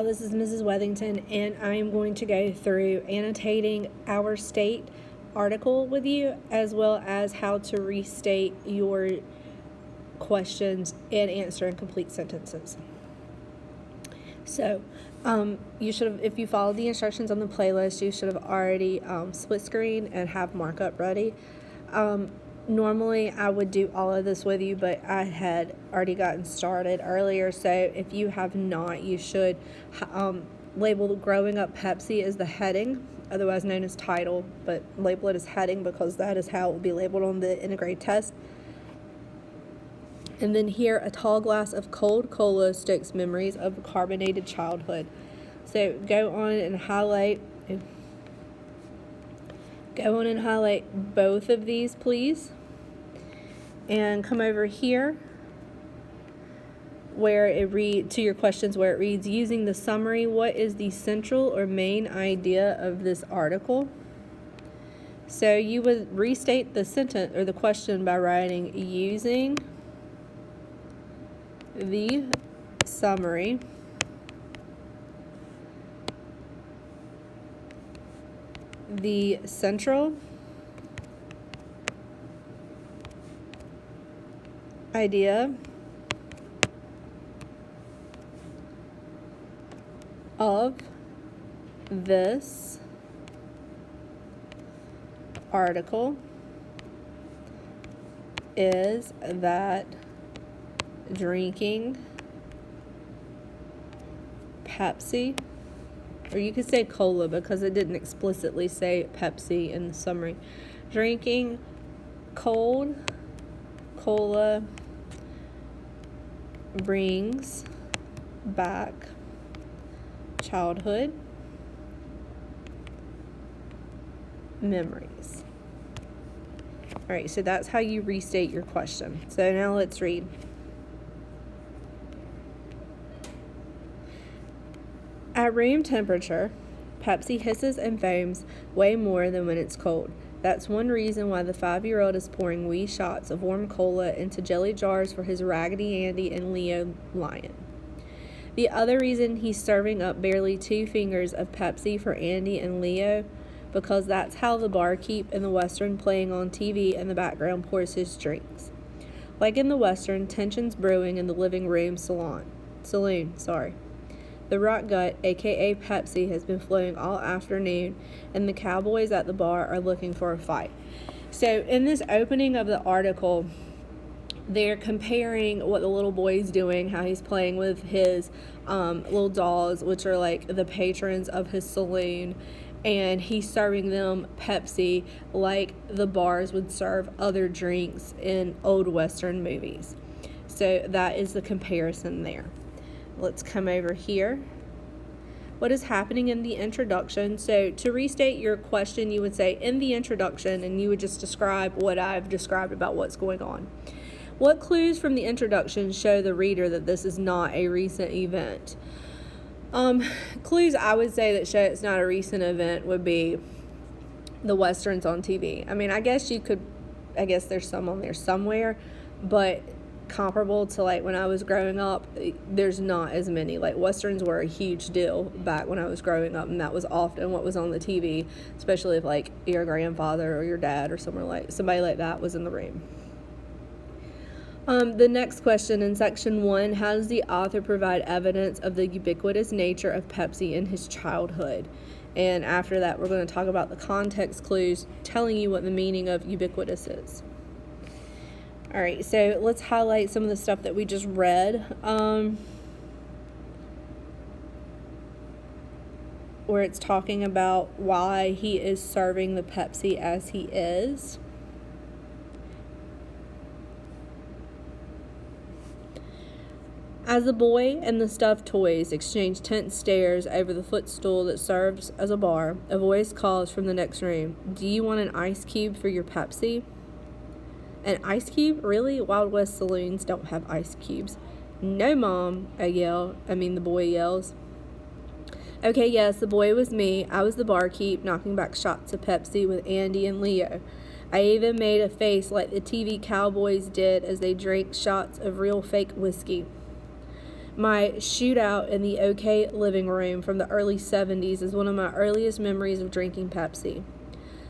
This is Mrs. Wethington, and I am going to go through annotating our state article with you, as well as how to restate your questions and answer in complete sentences. So, you should have, if you followed the instructions on the playlist, you should have already split screen and have markup ready. Normally I would do all of this with you, but I had already gotten started earlier, so if you have not, you should label Growing Up Pepsi as the heading, otherwise known as title, but label it as heading because that is how it will be labeled on the integrated test. And then here, a tall glass of cold cola stokes memories of carbonated childhood. So go on and highlight both of these, please. And come over here where it reads, to your questions where it reads, using the summary, what is the central or main idea of this article? So you would restate the sentence or the question by writing, using the summary, the central idea of this article is that drinking Pepsi, or you could say cola because it didn't explicitly say Pepsi in the summary. Drinking cold cola brings back childhood memories. All right, so that's how you restate your question. So now let's read. At room temperature, Pepsi hisses and foams way more than when it's cold. That's one reason why the 5-year-old is pouring wee shots of warm cola into jelly jars for his Raggedy Andy and Leo Lion. The other reason he's serving up barely 2 fingers of Pepsi for Andy and Leo, because that's how the barkeep in the Western playing on TV in the background pours his drinks. Like in the Western, tension's brewing in the living room saloon. The rock gut, aka Pepsi, has been flowing all afternoon, and the cowboys at the bar are looking for a fight. So in this opening of the article, they're comparing what the little boy's doing, how he's playing with his little dolls, which are like the patrons of his saloon, and he's serving them Pepsi like the bars would serve other drinks in old Western movies. So that is the comparison there. Let's come over here. What is happening in the introduction? So to restate your question, you would say in the introduction, and you would just describe what I've described about what's going on. What clues from the introduction show the reader that this is not a recent event? Clues I would say that show it's not a recent event would be the Westerns on TV. I mean, I guess there's some on there somewhere, but comparable to like when I was growing up, there's not as many. Like Westerns were a huge deal back when I was growing up, and that was often what was on the TV, especially if like your grandfather or your dad or somebody like that was in the room. The next question in section 1, how does the author provide evidence of the ubiquitous nature of Pepsi in his childhood? And after that, we're going to talk about the context clues telling you what the meaning of ubiquitous is. All right, so let's highlight some of the stuff that we just read. Where it's talking about why he is serving the Pepsi as he is. As the boy and the stuffed toys exchange tense stares over the footstool that serves as a bar, a voice calls from the next room, "Do you want an ice cube for your Pepsi?" An ice cube? Really? Wild West saloons don't have ice cubes. "No, Mom," the boy yells. "Okay, yes, the boy was me. I was the barkeep, knocking back shots of Pepsi with Andy and Leo. I even made a face like the TV cowboys did as they drank shots of real fake whiskey. My shootout in the OK living room from the early 70s is one of my earliest memories of drinking Pepsi.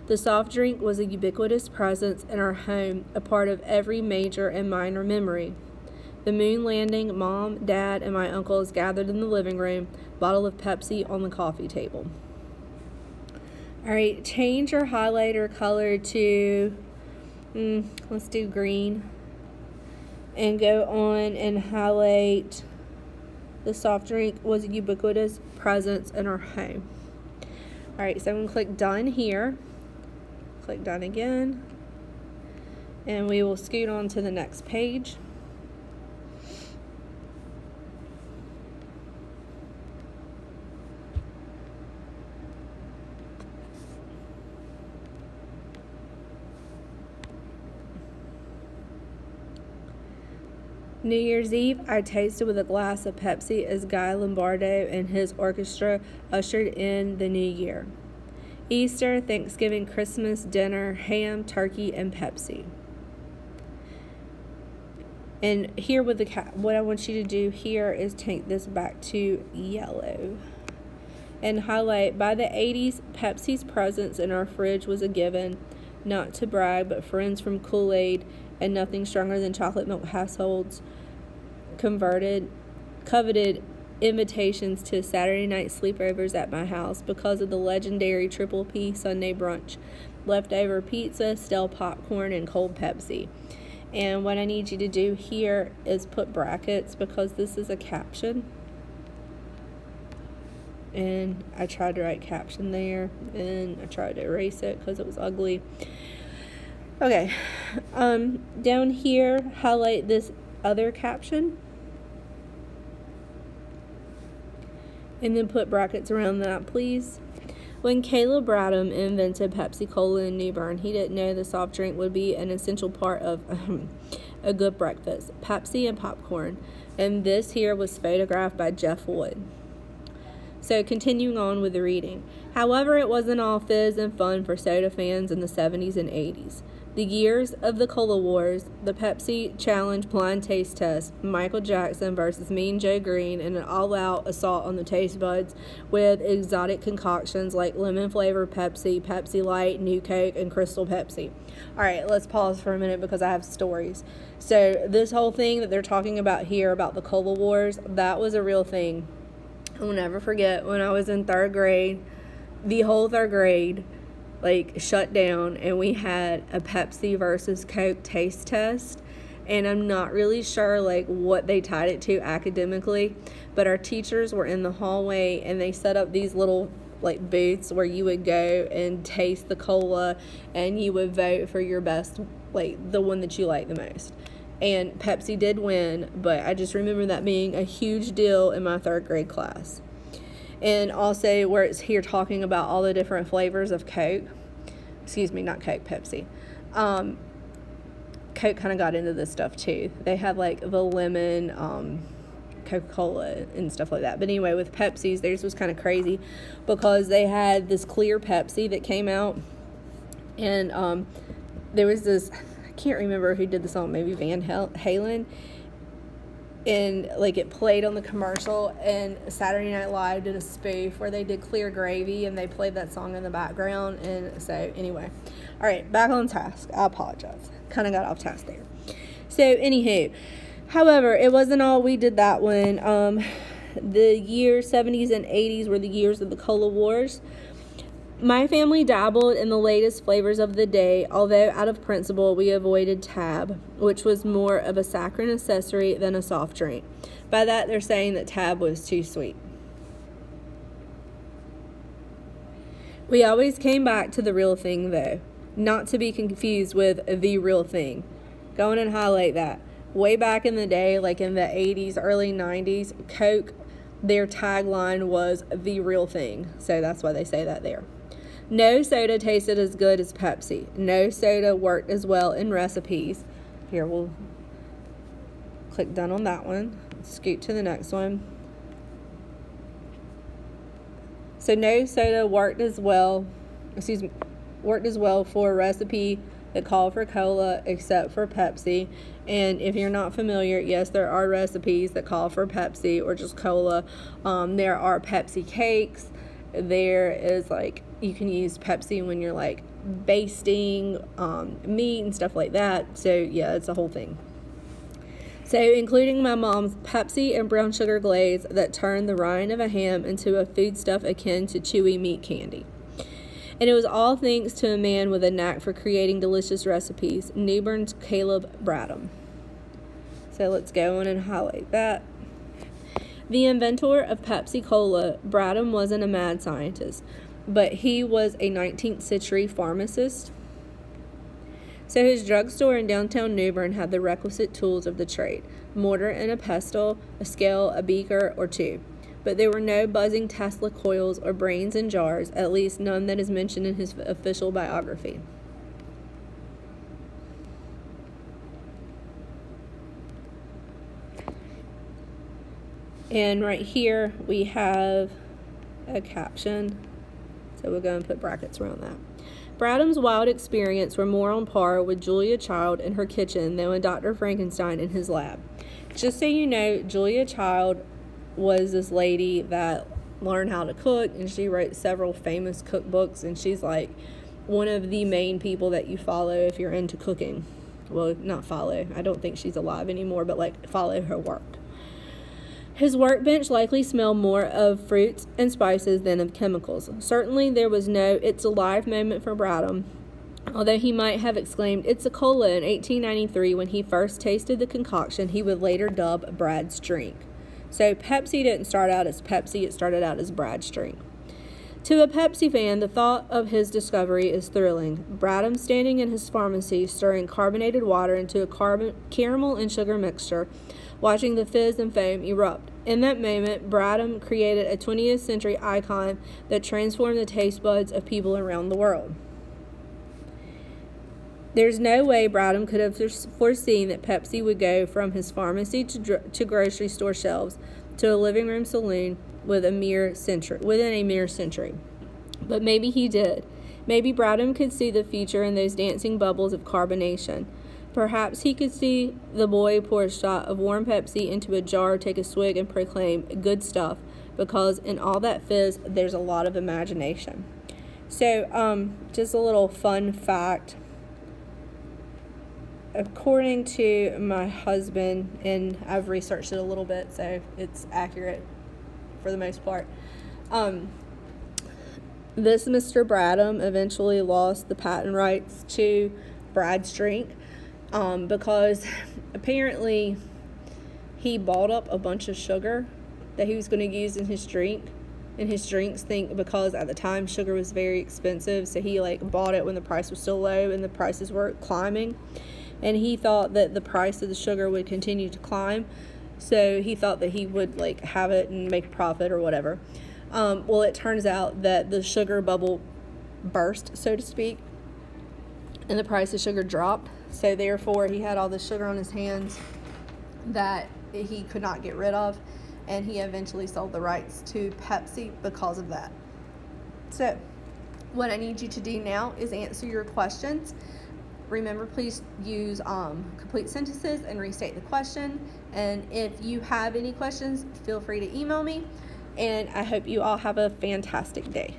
The soft drink was a ubiquitous presence in our home, a part of every major and minor memory. The moon landing, Mom, Dad, and my uncles gathered in the living room, bottle of Pepsi on the coffee table. All right, change your highlighter color to, let's do green. And go on and highlight the soft drink was a ubiquitous presence in our home. All right, so I'm going to click done here. Click done again. And we will scoot on to the next page. New Year's Eve, I tasted with a glass of Pepsi as Guy Lombardo and his orchestra ushered in the new year. Easter, Thanksgiving, Christmas, dinner, ham, turkey, and Pepsi. And here with the what I want you to do here is take this back to yellow and highlight, by the 80s, Pepsi's presence in our fridge was a given, not to brag, but friends from Kool-Aid and nothing stronger than chocolate milk households coveted invitations to Saturday night sleepovers at my house because of the legendary Triple P Sunday brunch, leftover pizza, stale popcorn, and cold Pepsi. And what I need you to do here is put brackets because this is a caption. And I tried to write caption there, and I tried to erase it because it was ugly. Okay, down here, highlight this other caption. And then put brackets around that, please. When Caleb Bradham invented Pepsi Cola in New Bern, he didn't know the soft drink would be an essential part of a good breakfast. Pepsi and popcorn. And this here was photographed by Jeff Wood. So continuing on with the reading. However, it wasn't all fizz and fun for soda fans in the 70s and 80s. The years of the Cola Wars, the Pepsi Challenge blind taste test, Michael Jackson versus Mean Joe Green, and an all-out assault on the taste buds with exotic concoctions like lemon-flavored Pepsi, Pepsi Light, New Coke, and Crystal Pepsi. All right, let's pause for a minute because I have stories. So this whole thing that they're talking about here about the Cola Wars, that was a real thing. I'll never forget when I was in third grade, the whole third grade, shut down, and we had a Pepsi versus Coke taste test, and I'm not really sure what they tied it to academically, but our teachers were in the hallway and they set up these little booths where you would go and taste the cola and you would vote for your best, the one that you like the most. And Pepsi did win, but I just remember that being a huge deal in my third grade class. And also where it's here talking about all the different flavors of Coke. Excuse me, not Coke, Pepsi. Coke kind of got into this stuff too. They had the lemon, Coca-Cola and stuff like that. But anyway, with Pepsi's, theirs was kind of crazy because they had this clear Pepsi that came out. And there was this, I can't remember who did the song, maybe Van Halen. And it played on the commercial, and Saturday Night Live did a spoof where they did Clear Gravy and they played that song in the background. And so anyway, all right, back on task. I apologize, kind of got off task there. So anywho, however, it wasn't all we did that one. The years 70s and 80s were the years of the Cola Wars. My family dabbled in the latest flavors of the day, although out of principle we avoided Tab, which was more of a saccharine accessory than a soft drink. By that they're saying that Tab was too sweet. We always came back to the real thing though, not to be confused with the real thing. Go on and highlight that. Way back in the day, in the 80s, early 90s, Coke, their tagline was the real thing. So that's why they say that there. No soda tasted as good as Pepsi. No soda worked as well in recipes. Here, we'll click done on that one. Scoot to the next one. So no soda worked as well for a recipe that call for cola except for Pepsi. And if you're not familiar, yes, there are recipes that call for Pepsi or just cola. There are Pepsi cakes. There is like, you can use Pepsi when you're like basting meat and stuff like that. So yeah, it's a whole thing. So including my mom's Pepsi and brown sugar glaze that turned the rind of a ham into a foodstuff akin to chewy meat candy. And it was all thanks to a man with a knack for creating delicious recipes, Newbern's Caleb Bradham. So let's go on and highlight that. The inventor of Pepsi Cola, Bradham wasn't a mad scientist, but he was a 19th century pharmacist. So his drugstore in downtown New Bern had the requisite tools of the trade: mortar and a pestle, a scale, a beaker, or tube. But there were no buzzing Tesla coils or brains in jars, at least none that is mentioned in his official biography. And right here we have a caption, so we'll go and put brackets around that. Bradham's wild experience were more on par with Julia Child in her kitchen than with Dr. Frankenstein in his lab. Just so you know, Julia Child was this lady that learned how to cook, and she wrote several famous cookbooks, and she's like one of the main people that you follow if you're into cooking. Well, not follow. I don't think she's alive anymore, but like follow her work. His workbench likely smelled more of fruits and spices than of chemicals. Certainly there was no "it's alive" moment for Bradham, although he might have exclaimed "it's a cola" in 1893 when he first tasted the concoction he would later dub Brad's drink. So Pepsi didn't start out as Pepsi, it started out as Brad's drink. To a Pepsi fan, the thought of his discovery is thrilling. Bradham standing in his pharmacy, stirring carbonated water into a caramel and sugar mixture, watching the fizz and foam erupt. In that moment, Bradham created a 20th century icon that transformed the taste buds of people around the world. There's no way Bradham could have foreseen that Pepsi would go from his pharmacy to grocery store shelves to a living room saloon within a mere century. But maybe he did. Maybe Bradham could see the future in those dancing bubbles of carbonation. Perhaps he could see the boy pour a shot of warm Pepsi into a jar, take a swig, and proclaim, "good stuff," because in all that fizz, there's a lot of imagination. So, just a little fun fact. According to my husband, and I've researched it a little bit, so it's accurate for the most part, this Mr. Bradham eventually lost the patent rights to Brad's drink, because apparently he bought up a bunch of sugar that he was going to use in his drink. And his drinks, because at the time sugar was very expensive, so he like bought it when the price was still low and the prices were climbing. And he thought that the price of the sugar would continue to climb, so he thought that he would like have it and make profit or whatever. Well, it turns out that the sugar bubble burst, so to speak, and the price of sugar dropped. So therefore, he had all this sugar on his hands that he could not get rid of, and he eventually sold the rights to Pepsi because of that. So what I need you to do now is answer your questions. Remember, please use complete sentences and restate the question. And if you have any questions, feel free to email me. And I hope you all have a fantastic day.